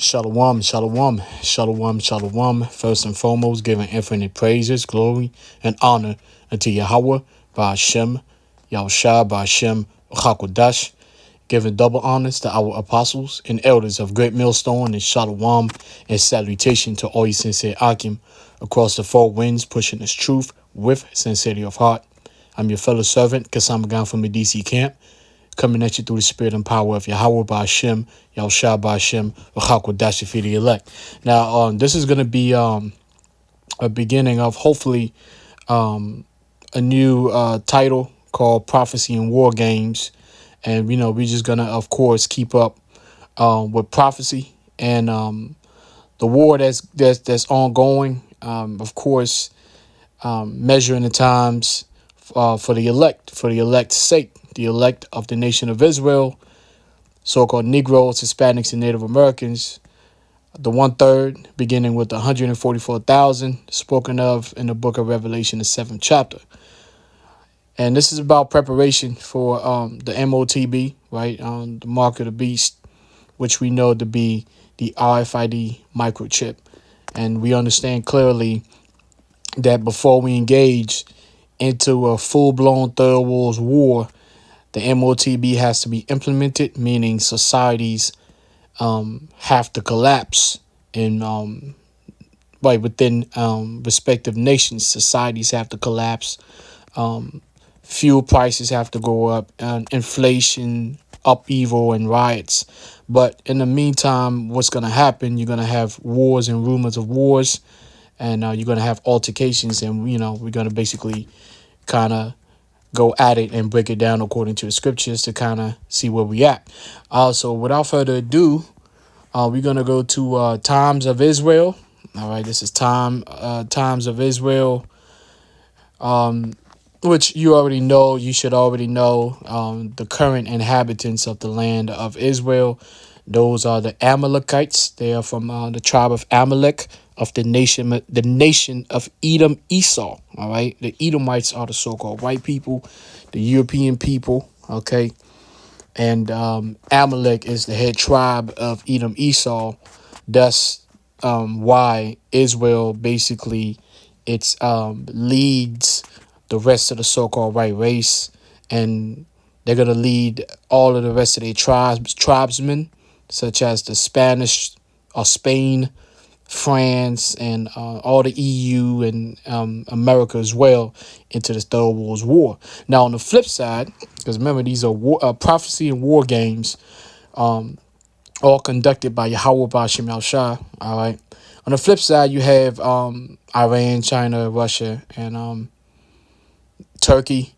Shalom, shalom, shalom, shalom. First and foremost, giving infinite praises, glory, and honor unto Yahweh, Ba'ashem, Yahushua, Ba'ashem, Chakodash. Giving double honors to our apostles and elders of Great Millstone and Shalom, and salutation to all you sincere Akim across the four winds, pushing this truth with sincerity of heart. I'm your fellow servant, Kasamagan from the DC camp, coming at you through the spirit and power of Yahweh Ba'ashem, Yahushua Ba'ashem, Chakodash, for the elect. Now, this is going to be a beginning of hopefully a new title called Prophecy and War Games. And, we're just going to, of course, keep up with prophecy and the war that's ongoing. Of course, measuring the times for the elect's sake, the elect of the nation of Israel, so-called Negroes, Hispanics, and Native Americans. The 1/3, beginning with the 144,000 spoken of in the book of Revelation, the 7th chapter. And this is about preparation for the MOTB, right? The mark of the beast, which we know to be the RFID microchip. And we understand clearly that before we engage into a full-blown third world war, the MOTB has to be implemented, meaning societies have to collapse in within respective nations. Societies have to collapse. Fuel prices have to go up, inflation, upheaval, and riots. But in the meantime, what's going to happen? You're going to have wars and rumors of wars, and you're going to have altercations, and we're going to basically kind of go at it and break it down according to the scriptures to kind of see where we at. So without further ado, we're going to go to Times of Israel. All right, this is Times of Israel, which you already know. You should already know the current inhabitants of the land of Israel. Those are the Amalekites. They are from the tribe of Amalek, of the nation of Edom, Esau. All right, the Edomites are the so-called white people, the European people. Okay, and Amalek is the head tribe of Edom, Esau. Thus, why Israel basically leads the rest of the so-called white race, and they're gonna lead all of the rest of their tribesmen, such as the Spanish or Spain, France, and all the EU and America as well into the Third World War. Now, on the flip side, because remember, these are prophecy and war games, all conducted by Yahweh Ba'ashem Yahushua. All right. On the flip side, you have Iran, China, Russia, and Turkey.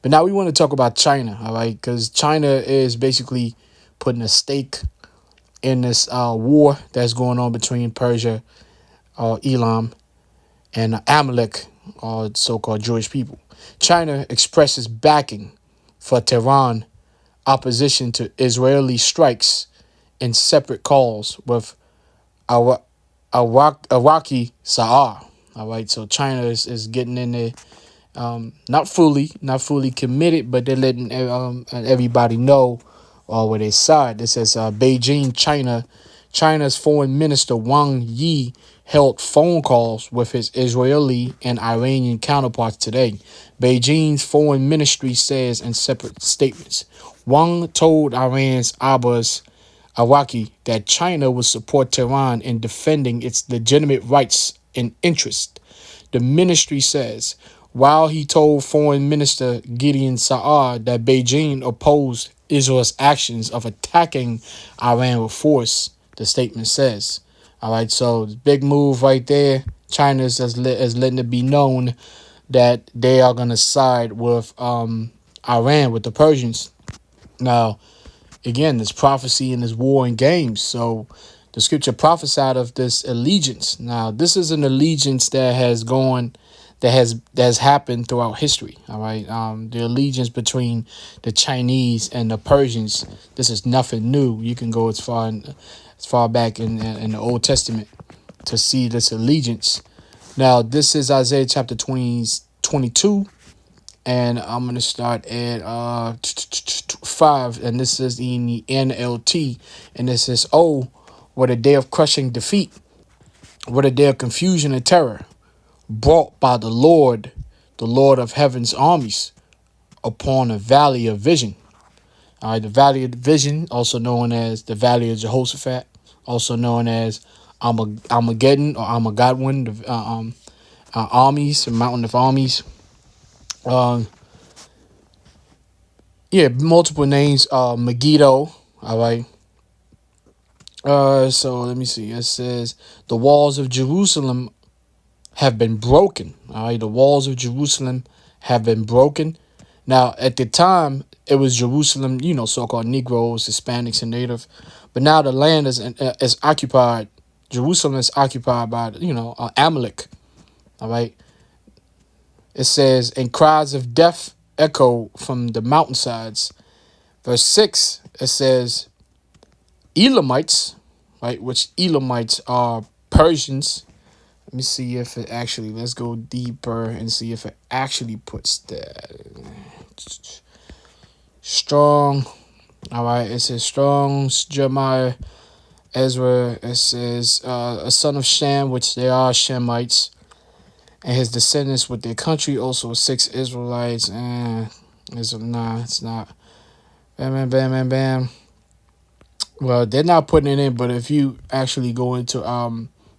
But now we want to talk about China, all right, because China is basically putting a stake in this war that's going on between Persia, Elam, and Amalek, or so-called Jewish people. China expresses backing for Tehran opposition to Israeli strikes in separate calls with Iraqi Sa'ar. All right, so China is getting in there. Not fully committed, but they're letting everybody know where they side. This says Beijing, China's foreign minister Wang Yi held phone calls with his Israeli and Iranian counterparts today. Beijing's foreign ministry says in separate statements. Wang told Iran's Abbas Araki that China will support Tehran in defending its legitimate rights and interests. The ministry says, while he told Foreign Minister Gideon Sa'ar that Beijing opposed Israel's actions of attacking Iran with force, the statement says. All right, so big move right there. China is letting it be known that they are going to side with Iran, with the Persians. Now, again, there's prophecy in this war and games. So the scripture prophesied of this allegiance. Now, this is an allegiance that has happened throughout history. All right. The allegiance between the Chinese and the Persians. This is nothing new. You can go as far back in the Old Testament to see this allegiance. Now, this is Isaiah chapter 22. And I'm going to start at 5. And this is in the NLT. And this is, oh, What a day of crushing defeat. What a day of confusion and terror brought by the Lord of heaven's armies, upon a valley of vision. All right, the valley of vision, also known as the valley of Jehoshaphat, also known as Armageddon or Armageddon, the armies, the mountain of armies. Um, yeah, multiple names. Megiddo. All right. So let me see. It says the walls of Jerusalem have been broken. All right, the walls of Jerusalem have been broken. Now, at the time, it was Jerusalem, so-called Negroes, Hispanics, and Native. But now the land is occupied. Jerusalem is occupied by, Amalek. All right. It says, and cries of death echo from the mountainsides. Verse 6, it says, Elamites, right, which Elamites are Persians. Let me see if it actually, let's go deeper and see if it actually puts that. Strong. All right, it says strong, Jeremiah, Ezra. It says a son of Shem, which they are Shemites, and his descendants with their country, also 6 Israelites. It's not. Bam, bam, bam, bam, bam. Well, they're not putting it in, but if you actually go into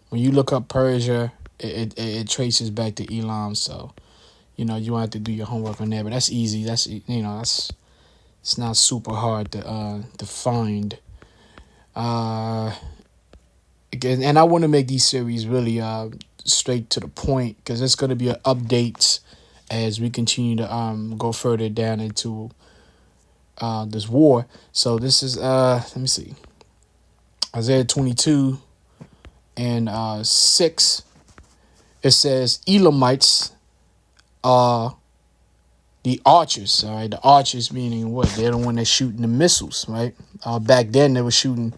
when you look up Persia, it traces back to Elam. So, you won't have to do your homework on there, but that's easy. That's it's not super hard to find. Again, and I want to make these series really straight to the point, because it's going to be updates as we continue to go further down into this war. So this is let me see, Isaiah 22 and 6. It says Elamites are the archers. All right, the archers meaning what? They're the one that's shooting the missiles, right? Back then they were shooting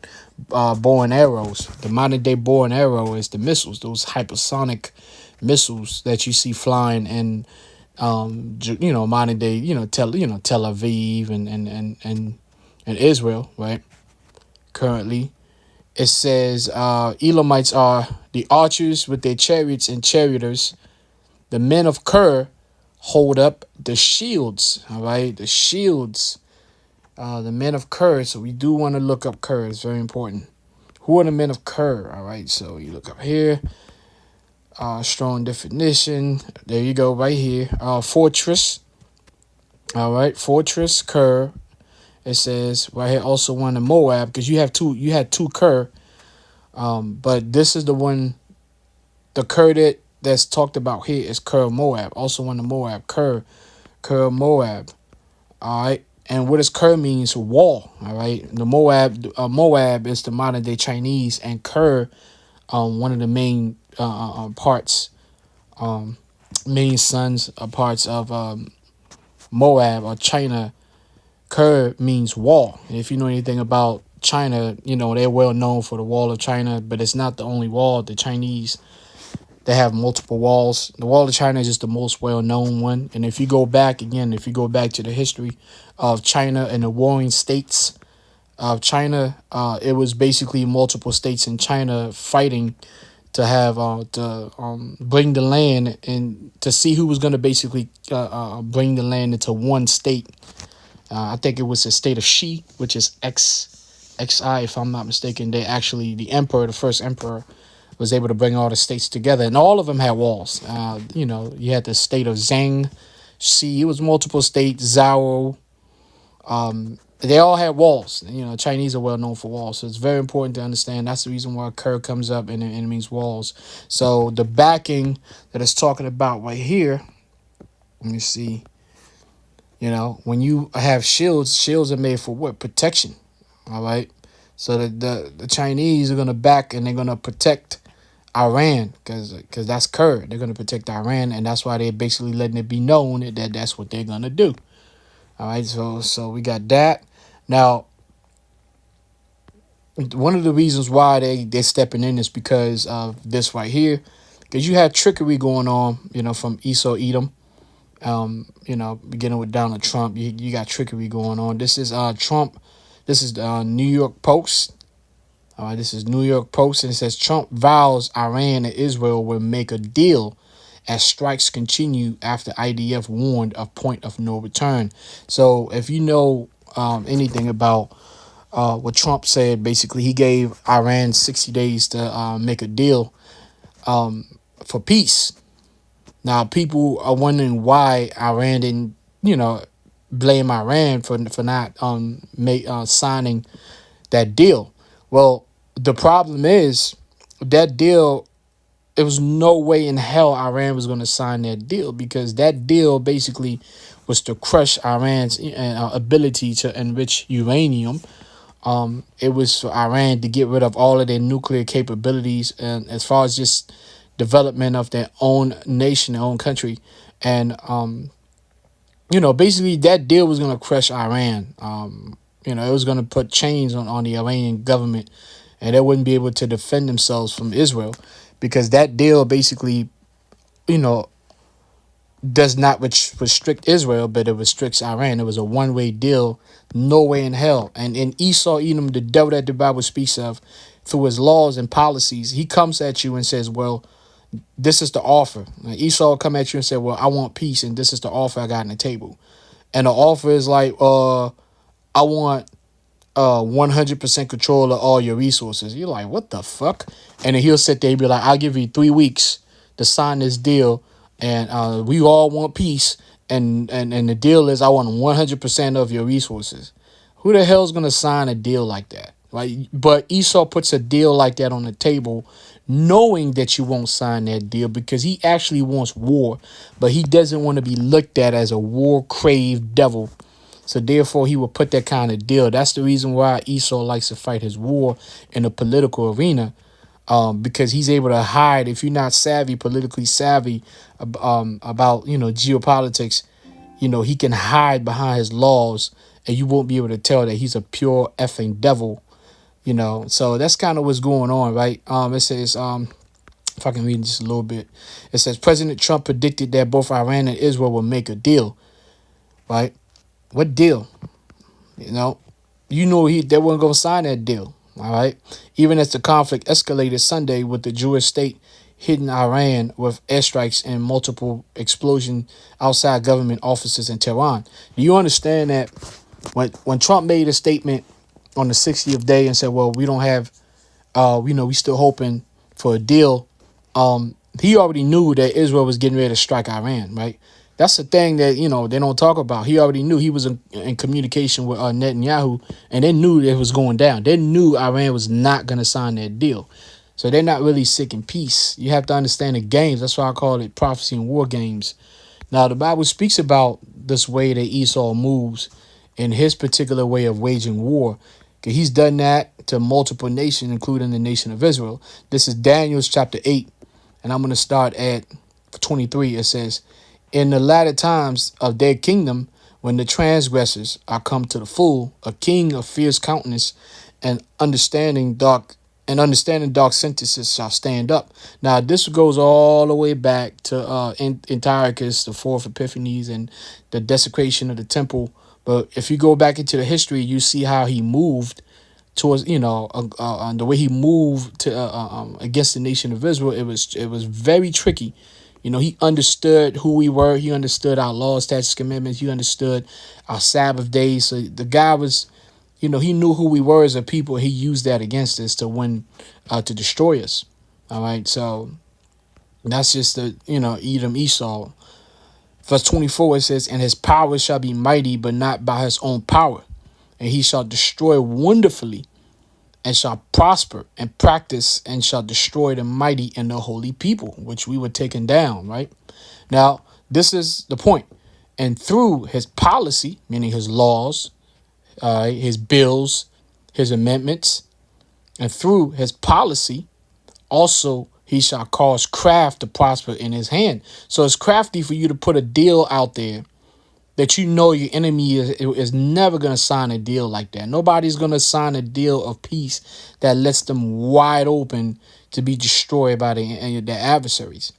bow and arrows. The modern day bow and arrow is the missiles, those hypersonic missiles that you see flying in modern day, Tel Aviv and Israel, right? Currently, it says Elamites are the archers with their chariots and charioteers. The men of Ker hold up the shields. All right, the shields. The men of Ker. So we do want to look up Ker. It's very important. Who are the men of Ker? All right, so you look up here. Strong definition. There you go, right here. Fortress. All right, fortress Ker. It says right here also one in Moab, because you had two Ker. But this is the one, the Ker that's talked about here is Ker Moab. Also one in Moab, Ker Moab. All right. And what does Ker means? Wall. All right. The Moab is the modern day Chinese, and Ker, one of the main parts, main sons parts of Moab or China. Ker means wall. And if you know anything about China, they're well known for the Wall of China, but it's not the only wall. The Chinese, they have multiple walls. The Wall of China is just the most well-known one. And if you go back to the history of China and the warring states of China, it was basically multiple states in China fighting to have bring the land, and to see who was going to basically bring the land into one state. I think it was the state of Xi, which is XI, if I'm not mistaken. The emperor, the first emperor, was able to bring all the states together, and all of them had walls. You had the state of Zhang, Xi. It was multiple states. Zhao. They all had walls. Chinese are well known for walls, so it's very important to understand. That's the reason why Ker comes up and it means walls. So the backing that it's talking about right here. Let me see. When you have shields are made for what? Protection. All right. So the Chinese are going to back, and they're going to protect Iran, because that's Ker. They're going to protect Iran, and that's why they're basically letting it be known that that's what they're going to do. All right. So we got that. Now, one of the reasons why they're stepping in is because of this right here, because you had trickery going on, from Esau Edom. Beginning with Donald Trump, you got trickery going on. This is Trump. This is the New York Post. This is New York Post, and it says Trump vows Iran and Israel will make a deal as strikes continue after IDF warned of point of no return. So if you know anything about what Trump said, basically he gave Iran 60 days to make a deal for peace. Now people are wondering why Iran didn't, blame Iran for not signing that deal. Well, the problem is that deal. There was no way in hell Iran was going to sign that deal, because that deal basically was to crush Iran's ability to enrich uranium. It was for Iran to get rid of all of their nuclear capabilities, and as far as just development of their own nation, their own country. And basically that deal was going to crush Iran. It was going to put chains on the Iranian government, and they wouldn't be able to defend themselves from Israel, because that deal basically, you know, does not restrict Israel, but it restricts Iran. It was a one-way deal, no way in hell. And in Esau, Edom, the devil that the Bible speaks of, through his laws and policies, he comes at you and says, well, this is the offer. And Esau will come at you and say, well, I want peace, and this is the offer I got on the table. And the offer is like, I want 100% control of all your resources. You're like, what the fuck? And then he'll sit there and be like, I'll give you 3 weeks to sign this deal, and we all want peace, and the deal is I want 100% of your resources. Who the hell's gonna sign a deal like that? Right? But Esau puts a deal like that on the table, knowing that you won't sign that deal, because he actually wants war, but he doesn't want to be looked at as a war-craved devil. So therefore, he will put that kind of deal. That's the reason why Esau likes to fight his war in the political arena, because he's able to hide. If you're not politically savvy about geopolitics, he can hide behind his laws, and you won't be able to tell that he's a pure effing devil. So that's kind of what's going on, right? It says, if I can read just a little bit, it says President Trump predicted that both Iran and Israel will make a deal, right? What deal? They weren't going to sign that deal. All right. Even as the conflict escalated Sunday with the Jewish state hitting Iran with airstrikes and multiple explosions outside government offices in Tehran. Do you understand that when Trump made a statement on the 60th day and said, well, we don't have, we still hoping for a deal. He already knew that Israel was getting ready to strike Iran, right? That's the thing that, they don't talk about. He already knew. He was in communication with Netanyahu, and they knew it was going down. They knew Iran was not going to sign that deal. So they're not really seeking peace. You have to understand the games. That's why I call it prophecy and war games. Now, the Bible speaks about this way that Esau moves in his particular way of waging war. Because he's done that to multiple nations, including the nation of Israel. This is Daniel's chapter 8, and I'm going to start at 23. It says, in the latter times of their kingdom, when the transgressors are come to the full, a king of fierce countenance and understanding dark sentences shall stand up. Now, this goes all the way back to Antiochus, the fourth Epiphanes, and the desecration of the temple. But if you go back into the history, you see how he moved towards, the way he moved to against the nation of Israel. It was very tricky. He understood who we were. He understood our laws, statutes, commandments. He understood our Sabbath days. So the guy was, he knew who we were as a people. He used that against us to win, to destroy us. All right. So that's just the, Edom, Esau. Verse 24, it says, and his power shall be mighty, but not by his own power. And he shall destroy wonderfully, and shall prosper and practice, and shall destroy the mighty and the holy people, which we were taken down, right? Now, this is the point. And through his policy, meaning his laws, his bills, his amendments, and through his policy, also he shall cause craft to prosper in his hand. So it's crafty for you to put a deal out there that your enemy is never going to sign a deal like that. Nobody's going to sign a deal of peace that lets them wide open to be destroyed by their adversaries.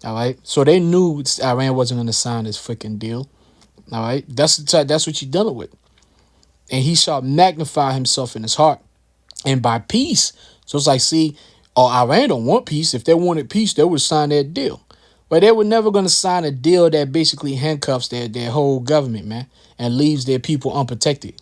All right. So they knew Iran wasn't going to sign this freaking deal. All right. That's what you're dealing with. And he shall magnify himself in his heart and by peace. So it's like, see, Iran don't want peace. If they wanted peace, they would sign that deal. But they were never going to sign a deal that basically handcuffs their whole government, man, and leaves their people unprotected.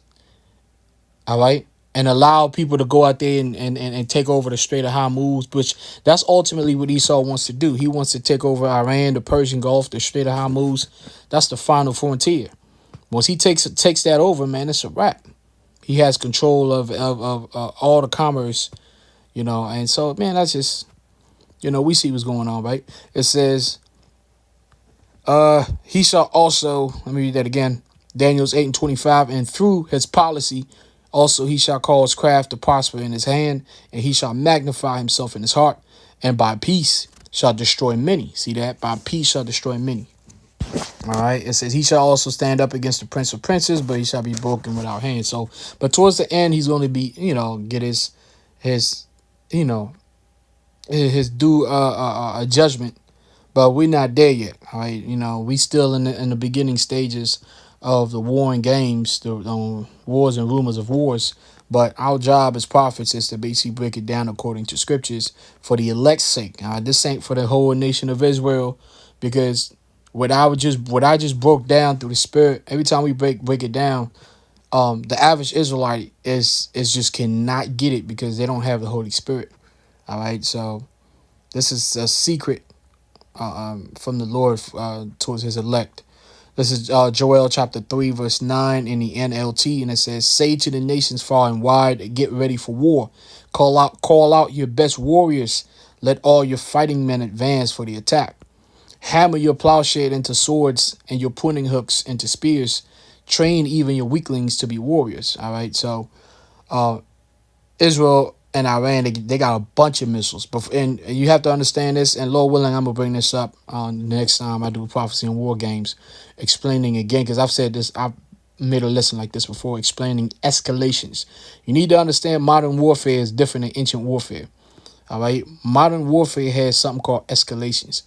All right. And allow people to go out there and take over the Strait of Hormuz, which that's ultimately what Esau wants to do. He wants to take over Iran, the Persian Gulf, the Strait of Hormuz. That's the final frontier. Once he takes that over, man, it's a wrap. He has control of all the commerce, and so, man, that's just, we see what's going on, right? It says, he shall also, let me read that again, Daniel's 8:25, and through his policy, also he shall cause craft to prosper in his hand, and he shall magnify himself in his heart, and by peace shall destroy many. See that? By peace shall destroy many. All right. It says he shall also stand up against the prince of princes, but he shall be broken without hands. So, but towards the end, he's going to be, get his, you know, his due judgment. But we're not there yet. All right. We still in the beginning stages of the war and games, the wars and rumors of wars. But our job as prophets is to basically break it down according to scriptures for the elect's sake. This ain't for the whole nation of Israel, because what I just broke down through the spirit. Every time we break it down, the average Israelite is just cannot get it because they don't have the Holy Spirit. All right, so this is a secret from the Lord towards His elect. This is Joel chapter 3 verse 9 in the NLT, and it says, "Say to the nations far and wide, get ready for war. Call out your best warriors. Let all your fighting men advance for the attack. Hammer your plowshare into swords and your pruning hooks into spears. Train even your weaklings to be warriors." All right, so Israel and Iran, they got a bunch of missiles. And you have to understand this, and Lord willing, I'm going to bring this up the next time I do Prophecy and War Games, explaining again, because I've said this, I've made a lesson like this before, explaining escalations. You need to understand modern warfare is different than ancient warfare. All right, modern warfare has something called escalations.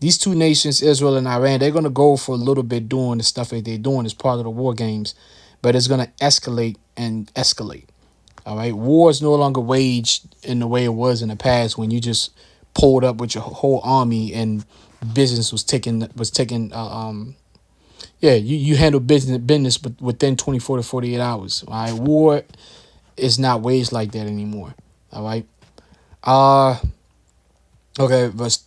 These two nations, Israel and Iran, they're going to go for a little bit doing the stuff that they're doing as part of the war games, but it's going to escalate and escalate. All right, war is no longer waged in the way it was in the past when you just pulled up with your whole army and business was taken. You handle business, but within 24 to 48 hours. All right, war is not waged like that anymore. All right. Okay, verse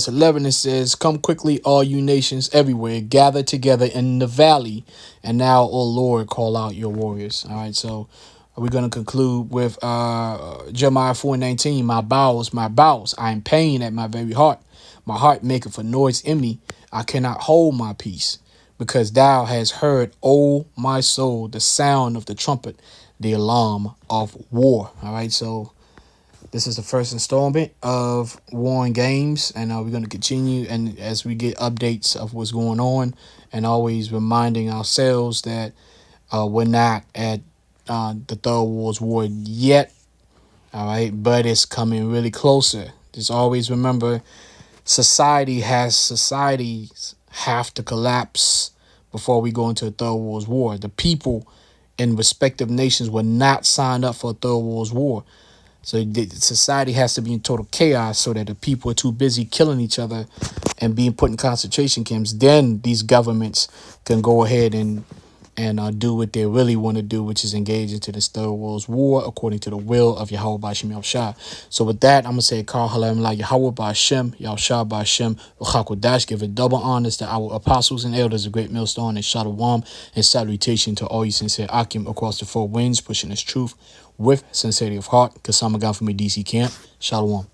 11, it says, "Come quickly, all you nations everywhere, gather together in the valley, and now, O Lord, call out your warriors." All right, so we're going to conclude with Jeremiah 4:19, my bowels, I am pain at my very heart. My heart maketh a noise in me. I cannot hold my peace, because thou hast heard, O my soul, the sound of the trumpet, the alarm of war. All right, so this is the first installment of War and Games, and we're going to continue. And as we get updates of what's going on, and always reminding ourselves that we're not at the Third World War yet. All right, but it's coming really closer. Just always remember, societies have to collapse before we go into a Third World War. The people in respective nations were not signed up for a Third World War. So society has to be in total chaos so that the people are too busy killing each other and being put in concentration camps. Then these governments can go ahead and do what they really want to do, which is engage into this Third World War according to the will of Yahweh B'Shem Yahushua. So with that, I'm going to say, Kal Halam La Yahweh B'Shem Yahushua B'Shem Uchakodash. Give a double honors to our apostles and elders, a great millstone, and shalom and salutation to all you sincere Akim across the four winds, pushing this truth with sincerity of heart. Kasama God from a DC camp. Shalom.